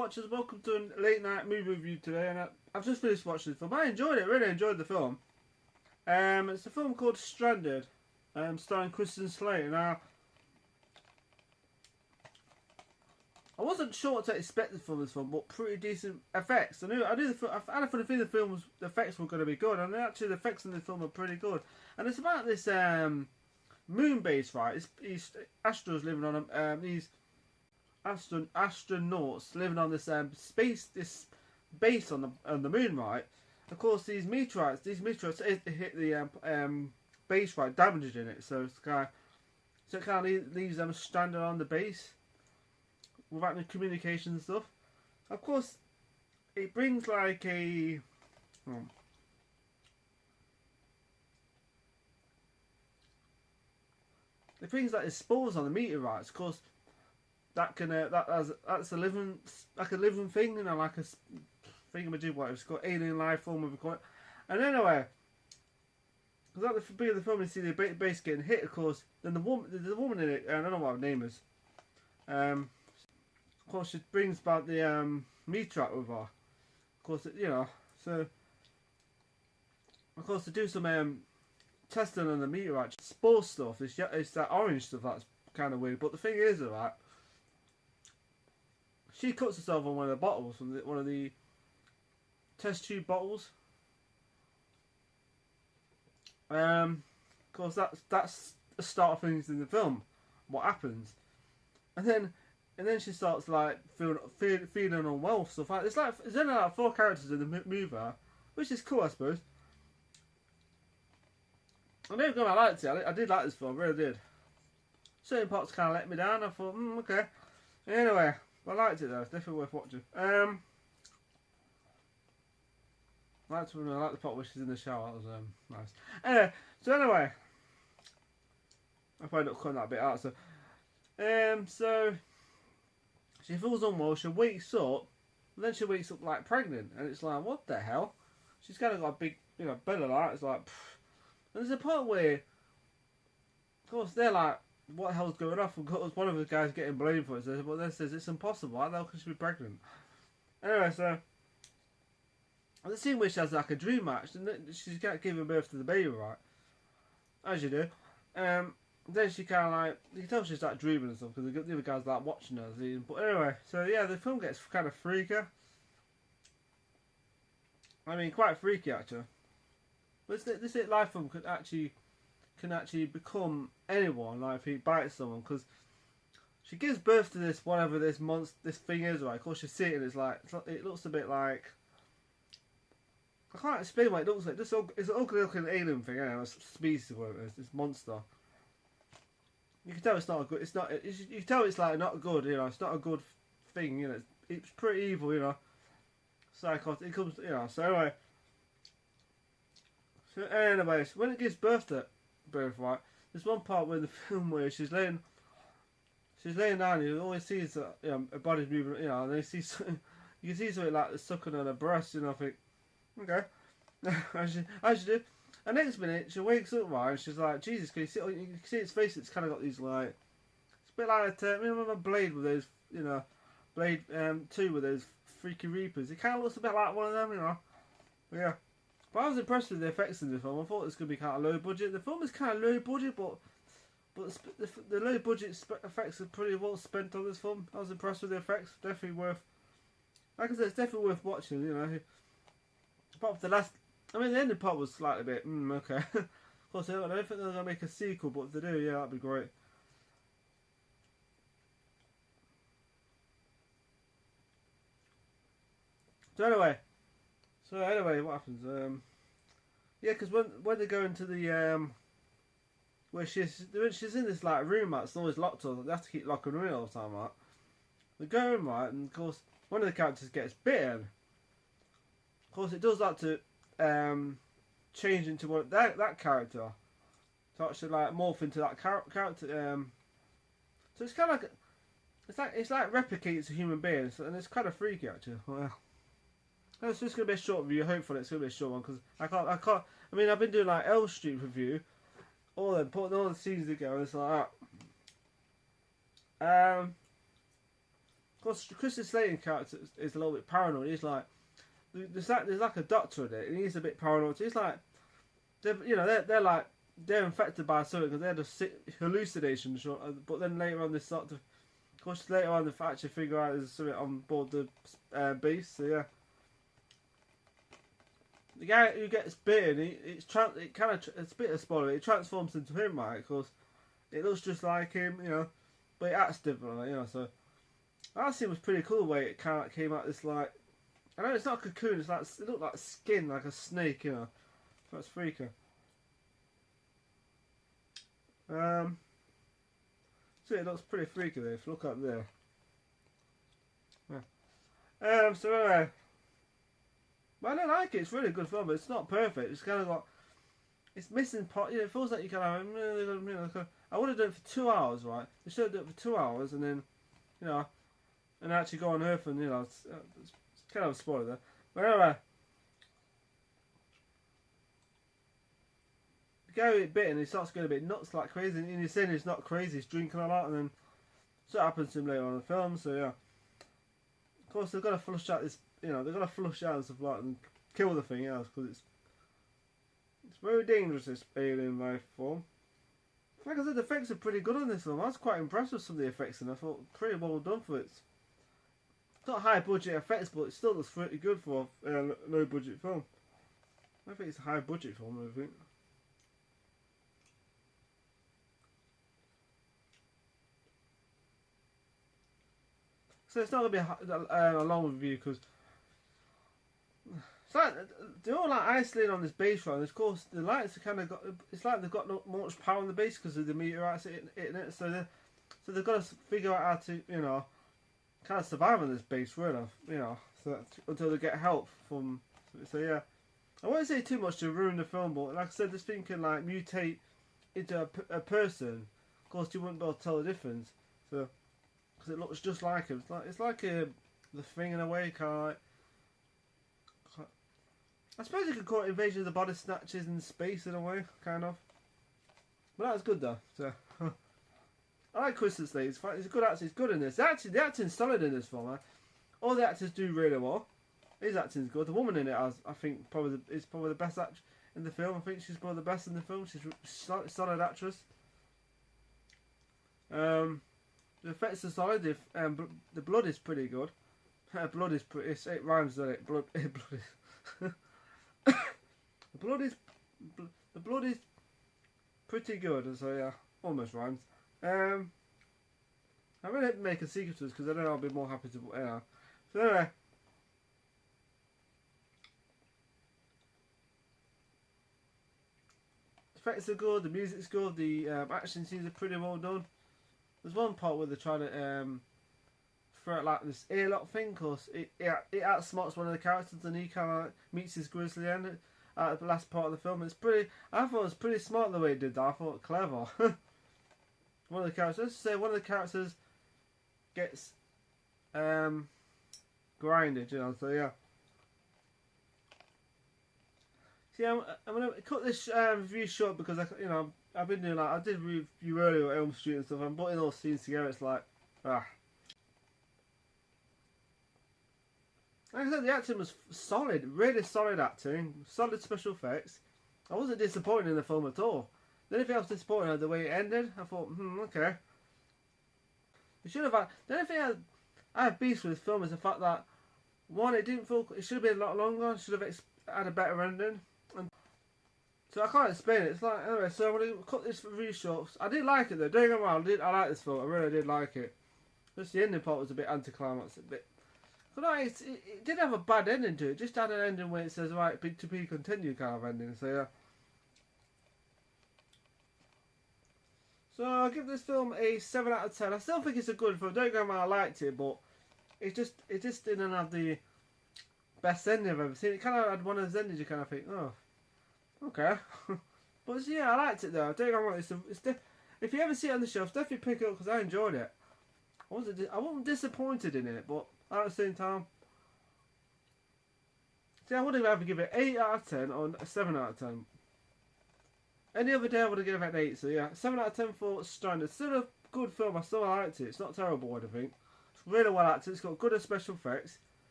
watchers, welcome to a late night movie review today, and I've just finished watching the film. I enjoyed it, really enjoyed the film. It's a film called Stranded, starring Christian Slater. Now, I wasn't sure what to expect from this film, but pretty decent effects. I knew I had a funny feeling the effects were going to be good, and actually the effects in the film are pretty good. And it's about this moon base, right? These astros living on these astronauts living on this this base on the moon, right? Of course, these meteorites hit the base, right, damaging it, so it kind of leaves them stranded on the base without any communication and stuff. Of course, it brings like a it brings like the spores on the meteorites. Of course, that can that's a living thing, you know, like a thingamajig, whatever it's called, alien life form of it. And anyway, because at the beginning of the film, you see the base getting hit. Of course, then the woman in it, I don't know what her name is. Of course, she brings back the meteorite with her. Of course, you know, so of course to do some testing on the meteorite spore stuff. It's that orange stuff that's kind of weird. But the thing is, right, she cuts herself on one of the bottles, from one of the test tube bottles. Of course, that's the start of things in the film. What happens, and then she starts like feeling unwell, stuff like it's like there's only like 4 characters in the movie, which is cool, I suppose. I don't know, I liked it. I did like this film, I really did. Certain parts kind of let me down. I thought, okay. Anyway, I liked it though. It's definitely worth watching. I like the part where she's in the shower. That was nice. Anyway, I probably not cutting that bit out. So she feels unwell. She wakes up, and then she wakes up like pregnant, and it's like, what the hell? She's kind of got a big, you know, belly like. It's like, pfft. And there's a part where, of course, they're like, what the hell's going on? Of course, one of the guys getting blamed for it. But they says it's impossible. How the hell can she be pregnant? Anyway, so the scene where she has like a dream match, and she's giving birth to the baby, right? As you do. Then she kind of like, you can tell she's like dreaming and stuff because the other guy's like watching her. But anyway, so yeah, the film gets kind of freaky. I mean, quite freaky actually. But this life film can actually become anyone. Like if he bites someone, because she gives birth to this whatever this thing is, right? Of course, you see it, and it looks a bit like, I can't explain what it looks like. It's an ugly looking alien thing, anyway. It's species, whatever it is, this monster. You can tell it's not a good. You can tell it's like not good. You know, it's not a good thing. You know, it's pretty evil. You know, psychotic. It comes. You know. So anyway. So when it gives birth, right? There's one part where the film where she's laying down. You always see that, you know, her body's moving. You know, and you can see something like sucking on her breast. You know, I think, okay, as you do. And next minute, she wakes up, right, and she's like, Jesus, can you see its face? It's kind of got these, like, it's a bit like, remember Blade with those, you know, Blade 2 with those freaky reapers. It kind of looks a bit like one of them, you know. But yeah. But I was impressed with the effects in the film. I thought it was going to be kind of low budget. The film is kind of low budget, but the low budget effects are pretty well spent on this film. I was impressed with the effects. Definitely worth, like I said, it's definitely worth watching, you know. Apart from the last, I mean, the ending part was slightly a bit, okay. Of course, I don't think they're going to make a sequel, but if they do, yeah, that'd be great. So anyway, what happens? Yeah, because when they go into the where she's in this like room that's always locked on, they have to keep locking her in all the time, right? They go in, right, and of course one of the characters gets bitten. Of course, it does that to change into that character, to actually like morph into that character. So it's kind of like it's like replicates a human being, and it's kind of freaky actually. Well, it's just gonna be a short review. Hopefully, it's gonna be a short one because I can't. I mean, I've been doing like L Street review, putting all the scenes together. And it's like that. Of course, Christian Slater's character is a little bit paranoid. He's like, there's like a doctor in it, and he's a bit paranoid. So he's like, they're like, they're infected by something because they're just hallucinations. But then later on, they start to, of course, later on, they actually figure out there's something on board the beast. So yeah, the guy who gets bitten, it's a bit of spoiler. It transforms into him, right? Because it looks just like him, but it acts differently, So that scene was pretty cool. The way it kind of came out this like, I know it's not a cocoon. It's like it looked like skin, like a snake, That's freaky. So it looks pretty freaky there. If you look up there. Yeah. So anyway, but I don't like it. It's really good film, but it's not perfect. It's kind of like it's missing part. It feels like you kind of. I would have done it for 2 hours, right? They should have done it for 2 hours, and then, and actually go on Earth, and it's kind of a spoiler there. But anyway. The guy who get bitten, he starts going a bit nuts like crazy, and he's saying he's not crazy, he's drinking a lot, and then so it happens to him later on in the film. So yeah, of course they've got to flush out this, they've got to flush out and stuff like that and kill the thing else because it's very dangerous, this alien life form. Like I said, the effects are pretty good on this film. I was quite impressed with some of the effects, and I thought pretty well done for it. It's not high budget effects, but it still looks pretty good for a low budget film. I think it's a high budget film, I think. So it's not going to be a long review because it's like they're all like isolated on this base front. Of course, the lights are kind of got. It's like they've got not much power on the base because of the meteorites hitting it. So they've got to figure out how to kind of survive on this base, really. So until they get help from. So yeah, I won't say too much to ruin the film, but like I said, this thing can like mutate into a person. Of course, you wouldn't be able to tell the difference. So. Because it looks just like him. It's like the Thing in a way, kind of like. I suppose you could call it Invasion of the Body Snatchers in space in a way, kind of. But that was good though. So I like Christian Slater. He's a good actor. He's good in this. The acting's solid in this film. Man. All the actors do really well. His acting's good. The woman in it, I think, is probably the best actress in the film. I think she's probably the best in the film. She's a solid actress. The effects are solid. The blood is pretty good. Blood is pretty. It rhymes, doesn't it? Blood is. the blood is pretty good. So yeah, almost rhymes. I really hope to make a sequel to this because I know I'll be more happy to. So anyway. The effects are good. The music's good. The action scenes are pretty well done. There's one part where they're trying to throw out like this airlock thing, because it outsmarts one of the characters, and he kind of meets his grisly end at the last part of the film. It's pretty. I thought it was pretty smart the way it did that. I thought it clever. One of the characters. Let's say one of the characters gets grinded, So yeah. See, I'm gonna cut this review short because I've been doing I did review earlier at Elm Street and stuff. I'm putting all scenes together. It's like, Like I said, the acting was solid, really solid acting, solid special effects. I wasn't disappointed in the film at all. The only thing I was disappointed in the way it ended. I thought, okay. It should have had. The only thing I have beef with this film is the fact that one, it didn't feel. It should have been a lot longer. It should have had a better ending. So I can't explain it. It's like, anyway, so I'm going to cut this really short. I did like it though, don't get me wrong, I like this film, I really did like it. Just the ending part was a bit anticlimax, a bit. But no, it did have a bad ending to it, just had an ending where it says, right, to be continued kind of ending, so yeah. So I'll give this film a 7 out of 10. I still think it's a good film, don't get me wrong, I liked it, but it just didn't have the best ending I've ever seen. It kind of had one of those endings you kind of think, oh. Okay, but yeah, I liked it though. I don't get me wrong. If you ever see it on the shelf, definitely pick it up because I enjoyed it. I wasn't disappointed in it, but at the same time, see, I would have either give it 8 out of 10 or a 7 out of 10. Any other day I would have given it an 8. So yeah, 7 out of 10 for Stranded. Still a good film. I still liked it. It's not terrible, I don't think. It's really well acted. It's got good special effects.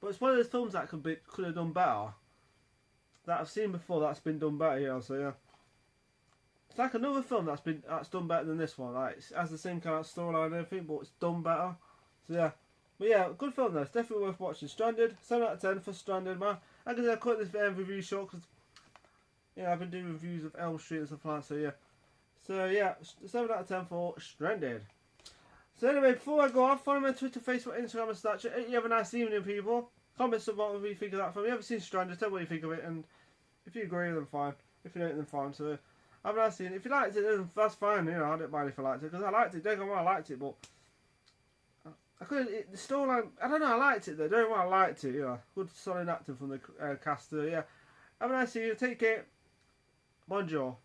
But it's one of those films that could have done better. That I've seen before that's been done better, yeah, so yeah. It's like another film that's done better than this one. Like, it has the same kind of storyline and everything, but it's done better. So yeah. But yeah, good film though. It's definitely worth watching. Stranded, 7 out of 10 for Stranded, man. Like I said, I cut this review short because, yeah, I've been doing reviews of Elm Street and stuff like that, so yeah. So yeah, 7 out of 10 for Stranded. So anyway, before I go off, follow me on Twitter, Facebook, Instagram and Snapchat. You have a nice evening, people. Comment what you think of that film. If you haven't seen Stranded, tell me what you think of it, and if you agree, then fine. If you don't, then fine. So have a nice evening. If you liked it, then that's fine. You know, I don't mind if I liked it, because I liked it. Don't get me wrong, I liked it, but I couldn't. The storyline, I don't know. I liked it though. Don't get me wrong, I liked it. You know, good solid acting from the cast. Yeah. Have a nice evening. Take care. Bonjour.